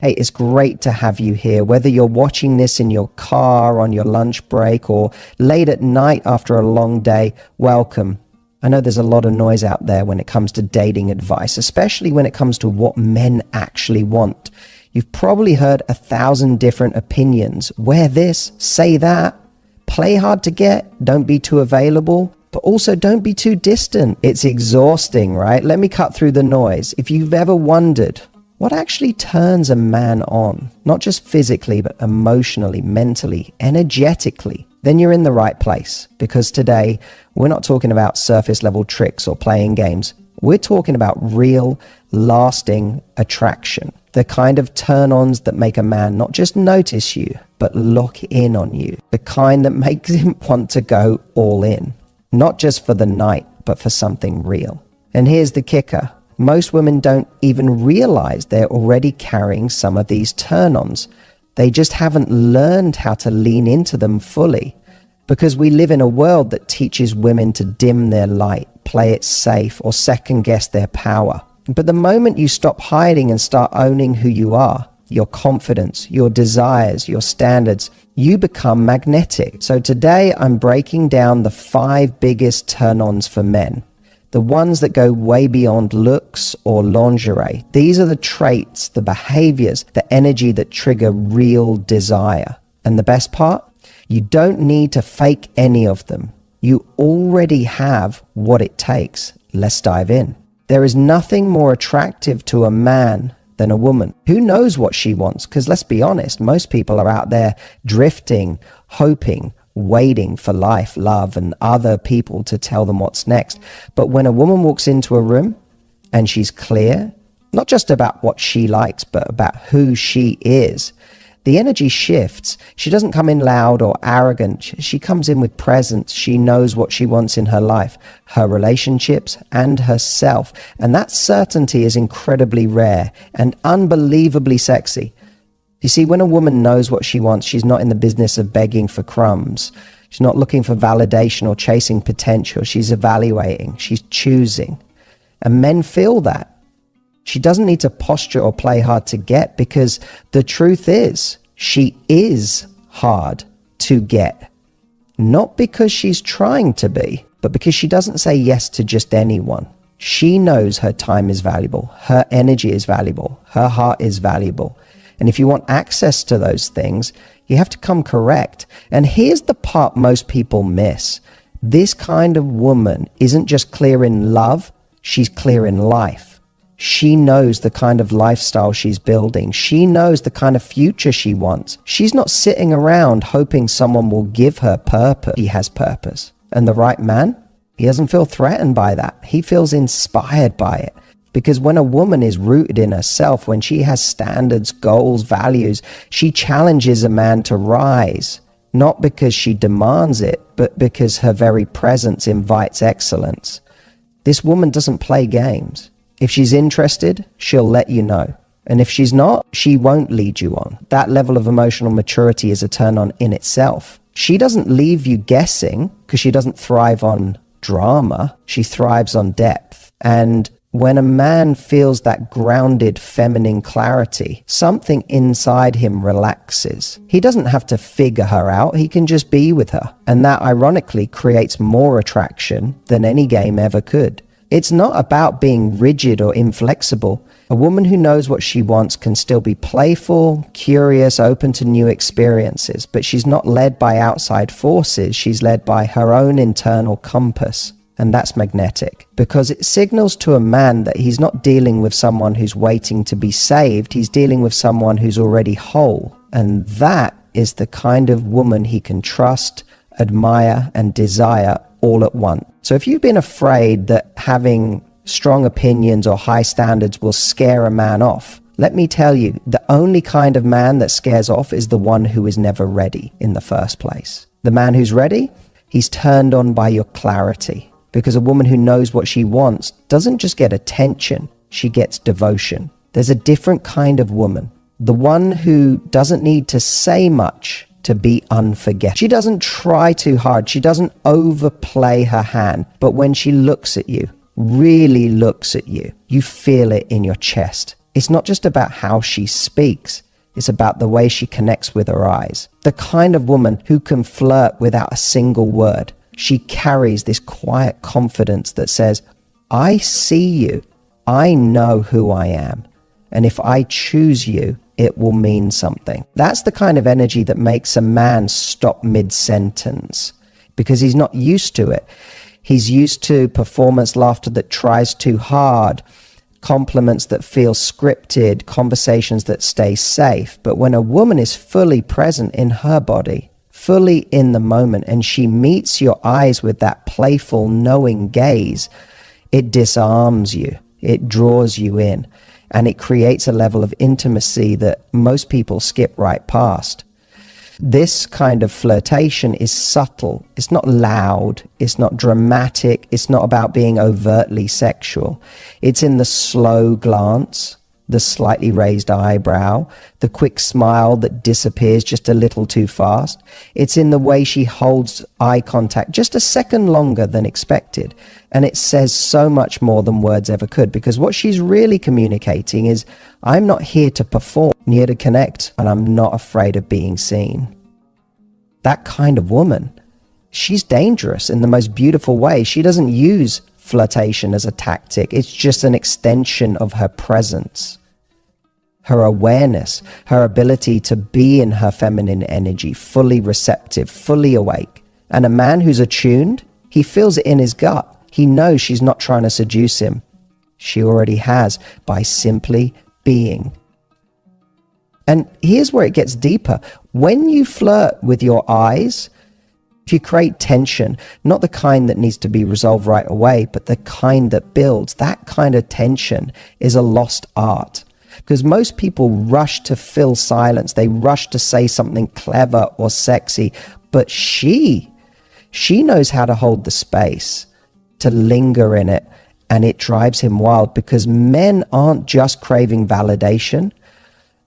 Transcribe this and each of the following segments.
Hey, it's great to have you here. Whether you're watching this in your car, on your lunch break, or late at night after a long day, welcome. I know there's a lot of noise out there when it comes to dating advice, especially when it comes to what men actually want. You've probably heard 1,000 different opinions. Wear this, say that, play hard to get, don't be too available, but also don't be too distant. It's exhausting, right? Let me cut through the noise. If you've ever wondered what actually turns a man on, not just physically, but emotionally, mentally, energetically, then you're in the right place. Because today, we're not talking about surface level tricks or playing games. We're talking about real, lasting attraction. The kind of turn-ons that make a man not just notice you, but lock in on you. The kind that makes him want to go all in. Not just for the night, but for something real. And here's the kicker. Most women don't even realize they're already carrying some of these turn-ons. They just haven't learned how to lean into them fully. Because we live in a world that teaches women to dim their light, play it safe, or second-guess their power. But the moment you stop hiding and start owning who you are, your confidence, your desires, your standards, you become magnetic. So today I'm breaking down the 5 biggest turn-ons for men. The ones that go way beyond looks or lingerie. These are the traits, the behaviors, the energy that trigger real desire. And the best part? You don't need to fake any of them. You already have what it takes. Let's dive in. There is nothing more attractive to a man than a woman who knows what she wants. Because let's be honest, most people are out there drifting, hoping, waiting for life, love, and other people to tell them what's next. But when a woman walks into a room and she's clear, not just about what she likes, but about who she is, the energy shifts. She doesn't come in loud or arrogant. She comes in with presence. She knows what she wants in her life, her relationships, and herself. And that certainty is incredibly rare and unbelievably sexy. You see, when a woman knows what she wants, she's not in the business of begging for crumbs. She's not looking for validation or chasing potential. She's evaluating. She's choosing. And men feel that. She doesn't need to posture or play hard to get, because the truth is, she is hard to get. Not because she's trying to be, but because she doesn't say yes to just anyone. She knows her time is valuable. Her energy is valuable. Her heart is valuable. And if you want access to those things, you have to come correct. And here's the part most people miss. This kind of woman isn't just clear in love, she's clear in life. She knows the kind of lifestyle she's building. She knows the kind of future she wants. She's not sitting around hoping someone will give her purpose. She has purpose. And the right man, he doesn't feel threatened by that. He feels inspired by it. Because when a woman is rooted in herself, when she has standards, goals, values, she challenges a man to rise, not because she demands it, but because her very presence invites excellence. This woman doesn't play games. If she's interested, she'll let you know. And if she's not, she won't lead you on. That level of emotional maturity is a turn on in itself. She doesn't leave you guessing because she doesn't thrive on drama. She thrives on depth. And when a man feels that grounded feminine clarity, something inside him relaxes. He doesn't have to figure her out, he can just be with her. And that ironically creates more attraction than any game ever could. It's not about being rigid or inflexible. A woman who knows what she wants can still be playful, curious, open to new experiences, but she's not led by outside forces, she's led by her own internal compass. And that's magnetic, because it signals to a man that he's not dealing with someone who's waiting to be saved, he's dealing with someone who's already whole. And that is the kind of woman he can trust, admire, and desire all at once. So if you've been afraid that having strong opinions or high standards will scare a man off, let me tell you, the only kind of man that scares off is the one who is never ready in the first place. The man who's ready, he's turned on by your clarity. Because a woman who knows what she wants doesn't just get attention, she gets devotion. There's a different kind of woman. The one who doesn't need to say much to be unforgettable. She doesn't try too hard. She doesn't overplay her hand. But when she looks at you, really looks at you, you feel it in your chest. It's not just about how she speaks. It's about the way she connects with her eyes. The kind of woman who can flirt without a single word. She carries this quiet confidence that says, I see you. I know who I am. And if I choose you, it will mean something. That's the kind of energy that makes a man stop mid-sentence because he's not used to it. He's used to performance laughter that tries too hard, compliments that feel scripted, conversations that stay safe. But when a woman is fully present in her body, fully in the moment, and she meets your eyes with that playful, knowing gaze, it disarms you, it draws you in, and it creates a level of intimacy that most people skip right past. This kind of flirtation is subtle. It's not loud. It's not dramatic. It's not about being overtly sexual. It's in the slow glance, the slightly raised eyebrow, the quick smile that disappears just a little too fast. It's in the way she holds eye contact just a second longer than expected. And it says so much more than words ever could, because what she's really communicating is, I'm not here to perform, I'm here to connect, and I'm not afraid of being seen. That kind of woman, she's dangerous in the most beautiful way. She doesn't use flirtation as a tactic. It's just an extension of her presence, her awareness, her ability to be in her feminine energy, fully receptive, fully awake. And a man who's attuned, he feels it in his gut. He knows she's not trying to seduce him. She already has, by simply being. And here's where it gets deeper. When you flirt with your eyes, if you create tension, not the kind that needs to be resolved right away, but the kind that builds, that kind of tension is a lost art. Because most people rush to fill silence. They rush to say something clever or sexy. But she knows how to hold the space, to linger in it. And it drives him wild, because men aren't just craving validation.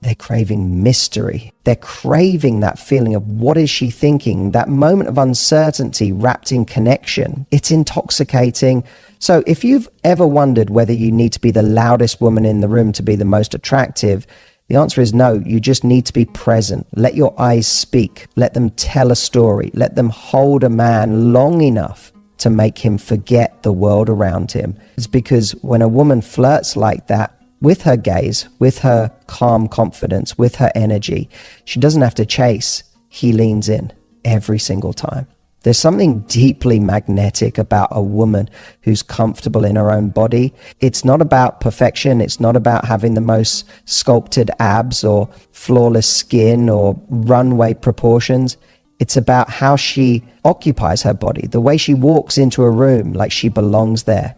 They're craving mystery. They're craving that feeling of, what is she thinking? That moment of uncertainty wrapped in connection. It's intoxicating. So if you've ever wondered whether you need to be the loudest woman in the room to be the most attractive, the answer is no. You just need to be present. Let your eyes speak. Let them tell a story. Let them hold a man long enough to make him forget the world around him. It's because when a woman flirts like that, with her gaze, with her calm confidence, with her energy, she doesn't have to chase. He leans in every single time. There's something deeply magnetic about a woman who's comfortable in her own body. It's not about perfection. It's not about having the most sculpted abs or flawless skin or runway proportions. It's about how she occupies her body, the way she walks into a room like she belongs there.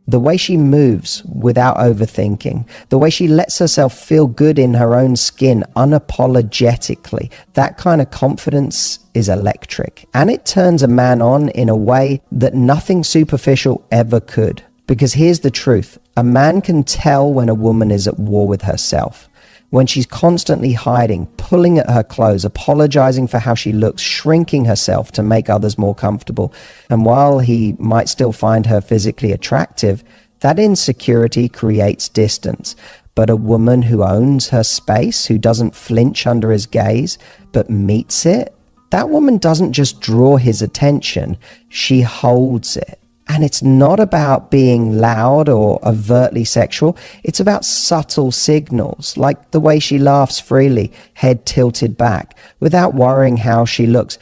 The way she moves without overthinking, the way she lets herself feel good in her own skin unapologetically, that kind of confidence is electric. And it turns a man on in a way that nothing superficial ever could. Because here's the truth, a man can tell when a woman is at war with herself. When she's constantly hiding, pulling at her clothes, apologizing for how she looks, shrinking herself to make others more comfortable. And while he might still find her physically attractive, that insecurity creates distance. But a woman who owns her space, who doesn't flinch under his gaze, but meets it, that woman doesn't just draw his attention, she holds it. And it's not about being loud or overtly sexual. It's about subtle signals, like the way she laughs freely, head tilted back, without worrying how she looks,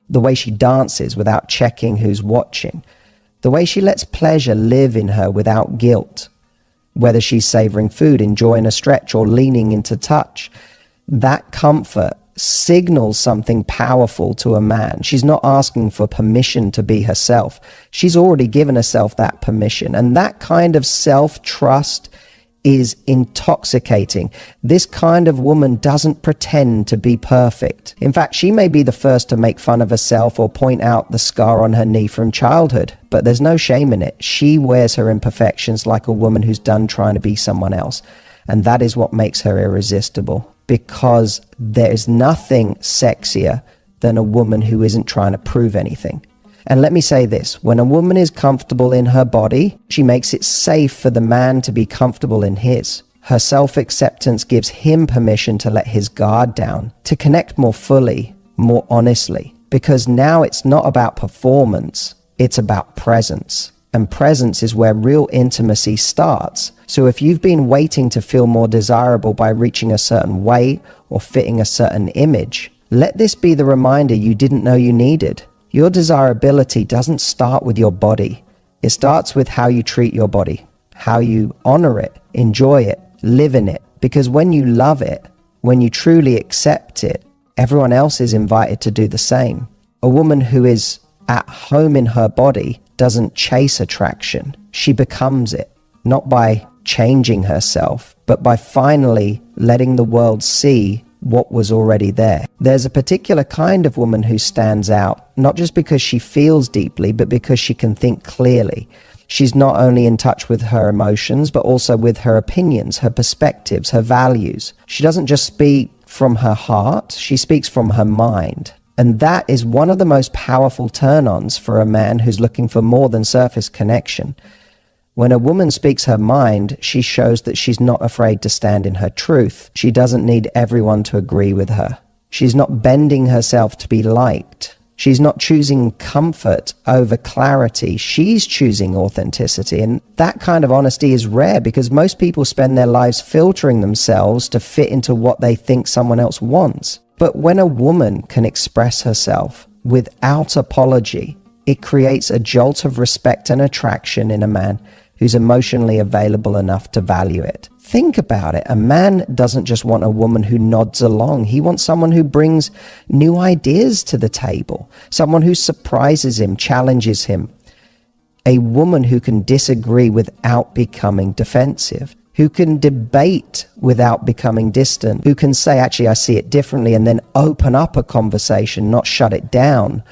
the way she dances without checking who's watching, the way she lets pleasure live in her without guilt, whether she's savoring food, enjoying a stretch, or leaning into touch. That comfort signals something powerful to a man. She's not asking for permission to be herself. She's already given herself that permission. And that kind of self-trust is intoxicating. This kind of woman doesn't pretend to be perfect. In fact, she may be the first to make fun of herself or point out the scar on her knee from childhood, but there's no shame in it. She wears her imperfections like a woman who's done trying to be someone else. And that is what makes her irresistible. Because there is nothing sexier than a woman who isn't trying to prove anything. And let me say this, when a woman is comfortable in her body, she makes it safe for the man to be comfortable in his. Her self-acceptance gives him permission to let his guard down, to connect more fully, more honestly, because now it's not about performance, it's about presence. And presence is where real intimacy starts. So if you've been waiting to feel more desirable by reaching a certain weight or fitting a certain image, let this be the reminder you didn't know you needed. Your desirability doesn't start with your body. It starts with how you treat your body, how you honor it, enjoy it, live in it. Because when you love it, when you truly accept it, everyone else is invited to do the same. A woman who is at home in her body doesn't chase attraction. She becomes it, not by changing herself, but by finally letting the world see what was already there. There's a particular kind of woman who stands out, not just because she feels deeply, but because she can think clearly. She's not only in touch with her emotions, but also with her opinions, her perspectives, her values. She doesn't just speak from her heart, she speaks from her mind. And that is one of the most powerful turn-ons for a man who's looking for more than surface connection. When a woman speaks her mind, she shows that she's not afraid to stand in her truth. She doesn't need everyone to agree with her. She's not bending herself to be liked. She's not choosing comfort over clarity. She's choosing authenticity. And that kind of honesty is rare because most people spend their lives filtering themselves to fit into what they think someone else wants. But when a woman can express herself without apology, it creates a jolt of respect and attraction in a man who's emotionally available enough to value it. Think about it. A man doesn't just want a woman who nods along. He wants someone who brings new ideas to the table, someone who surprises him, challenges him. A woman who can disagree without becoming defensive, who can debate without becoming distant, who can say, actually, I see it differently, and then open up a conversation, not shut it down.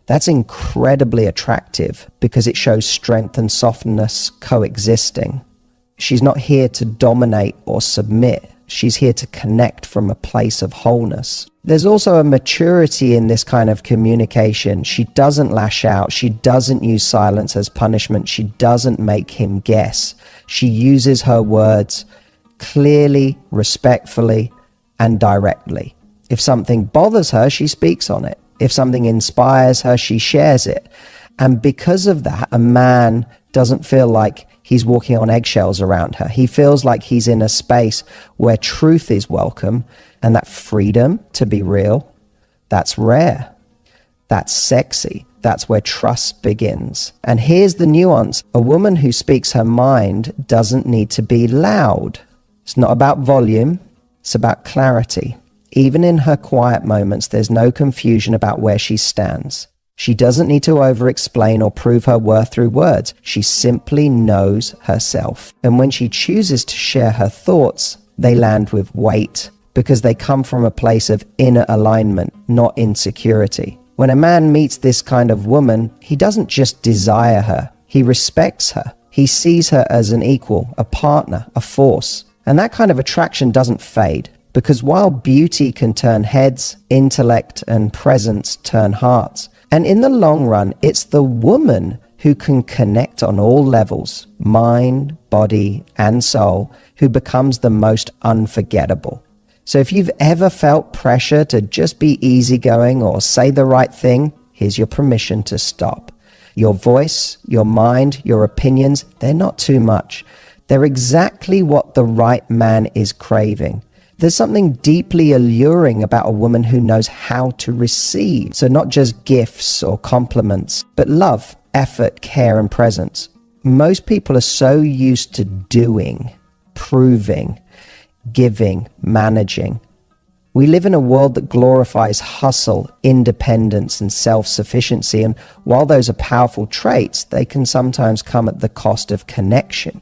That's incredibly attractive because it shows strength and softness coexisting. She's not here to dominate or submit. She's here to connect from a place of wholeness. There's also a maturity in this kind of communication. She doesn't lash out. She doesn't use silence as punishment. She doesn't make him guess. She uses her words clearly, respectfully, and directly. If something bothers her, she speaks on it. If something inspires her, she shares it. And because of that, a man doesn't feel like he's walking on eggshells around her. He feels like he's in a space where truth is welcome, and that freedom to be real, that's rare. That's sexy. That's where trust begins. And here's the nuance. A woman who speaks her mind doesn't need to be loud. It's not about volume. It's about clarity. Even in her quiet moments, there's no confusion about where she stands. She doesn't need to over-explain or prove her worth through words. She simply knows herself. And when she chooses to share her thoughts, they land with weight because they come from a place of inner alignment, not insecurity. When a man meets this kind of woman, he doesn't just desire her. He respects her. He sees her as an equal, a partner, a force. And that kind of attraction doesn't fade. Because while beauty can turn heads, intellect and presence turn hearts. And in the long run, it's the woman who can connect on all levels, mind, body, and soul, who becomes the most unforgettable. So if you've ever felt pressure to just be easygoing or say the right thing, here's your permission to stop. Your voice, your mind, your opinions, they're not too much. They're exactly what the right man is craving. There's something deeply alluring about a woman who knows how to receive. So not just gifts or compliments, but love, effort, care, and presence. Most people are so used to doing, proving, giving, managing. We live in a world that glorifies hustle, independence, and self-sufficiency. And while those are powerful traits, they can sometimes come at the cost of connection.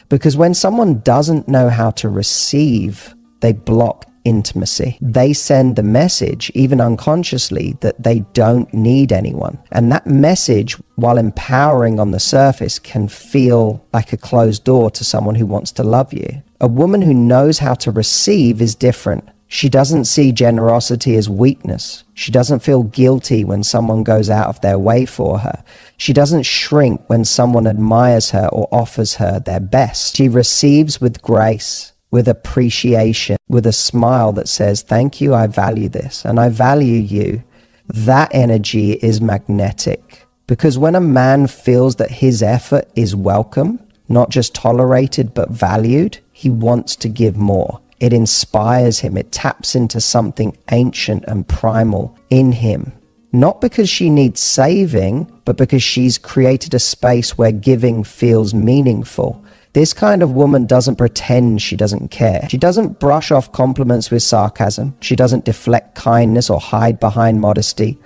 Because when someone doesn't know how to receive, they block intimacy. They send the message, even unconsciously, that they don't need anyone. And that message, while empowering on the surface, can feel like a closed door to someone who wants to love you. A woman who knows how to receive is different. She doesn't see generosity as weakness. She doesn't feel guilty when someone goes out of their way for her. She doesn't shrink when someone admires her or offers her their best. She receives with grace, with appreciation, with a smile that says, thank you, I value this, and I value you, that energy is magnetic. Because when a man feels that his effort is welcome, not just tolerated, but valued, he wants to give more. It inspires him. It taps into something ancient and primal in him. Not because she needs saving, but because she's created a space where giving feels meaningful. This kind of woman doesn't pretend she doesn't care. She doesn't brush off compliments with sarcasm. She doesn't deflect kindness or hide behind modesty.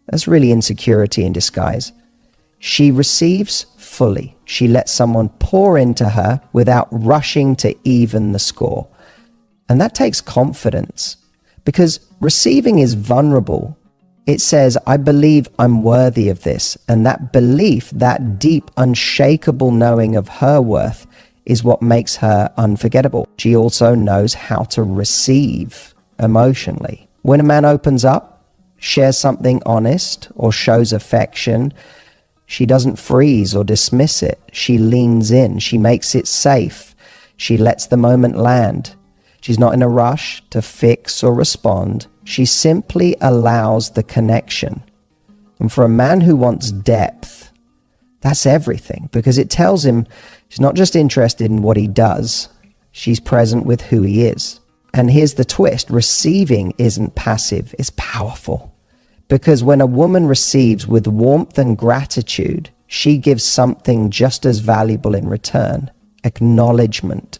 That's really insecurity in disguise. She receives fully. She lets someone pour into her without rushing to even the score. And that takes confidence, because receiving is vulnerable. It says, I believe I'm worthy of this. And that belief, that deep, unshakable knowing of her worth, is what makes her unforgettable. She also knows how to receive emotionally. When a man opens up, shares something honest, or shows affection, she doesn't freeze or dismiss it. She leans in. She makes it safe. She lets the moment land. She's not in a rush to fix or respond. She simply allows the connection. And for a man who wants depth, that's everything, because it tells him she's not just interested in what he does, she's present with who he is. And here's the twist: receiving isn't passive, it's powerful. Because when a woman receives with warmth and gratitude, she gives something just as valuable in return: acknowledgement.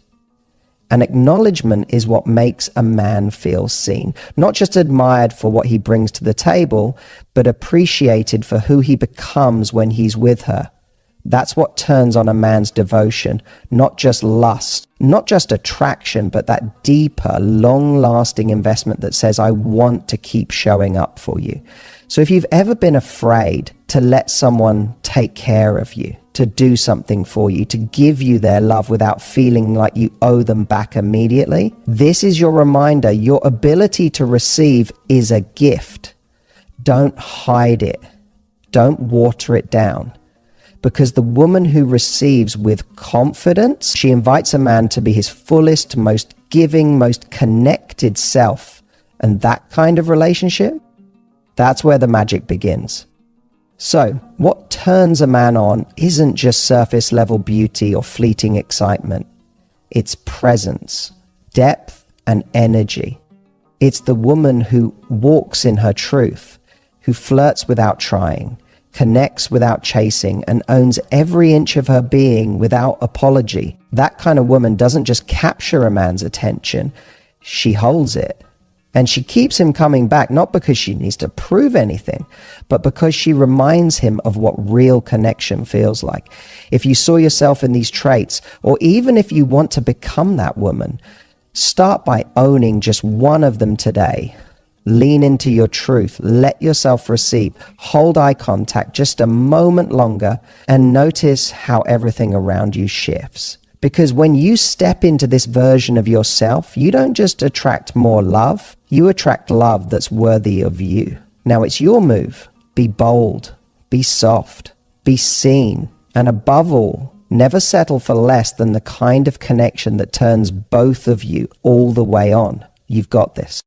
And acknowledgement is what makes a man feel seen, not just admired for what he brings to the table, but appreciated for who he becomes when he's with her. That's what turns on a man's devotion, not just lust, not just attraction, but that deeper, long-lasting investment that says, I want to keep showing up for you. So if you've ever been afraid to let someone take care of you, to do something for you, to give you their love without feeling like you owe them back immediately, this is your reminder. Your ability to receive is a gift. Don't hide it. Don't water it down. Because the woman who receives with confidence, she invites a man to be his fullest, most giving, most connected self. And that kind of relationship, that's where the magic begins. So, what turns a man on isn't just surface level beauty or fleeting excitement. It's presence, depth, and energy. It's the woman who walks in her truth, who flirts without trying, connects without chasing, and owns every inch of her being without apology. That kind of woman doesn't just capture a man's attention, she holds it. And she keeps him coming back, not because she needs to prove anything, but because she reminds him of what real connection feels like. If you saw yourself in these traits, or even if you want to become that woman, start by owning just one of them today. Lean into your truth, let yourself receive, hold eye contact just a moment longer, and notice how everything around you shifts. Because when you step into this version of yourself, you don't just attract more love, you attract love that's worthy of you. Now it's your move. Be bold, be soft, be seen, and above all, never settle for less than the kind of connection that turns both of you all the way on. You've got this.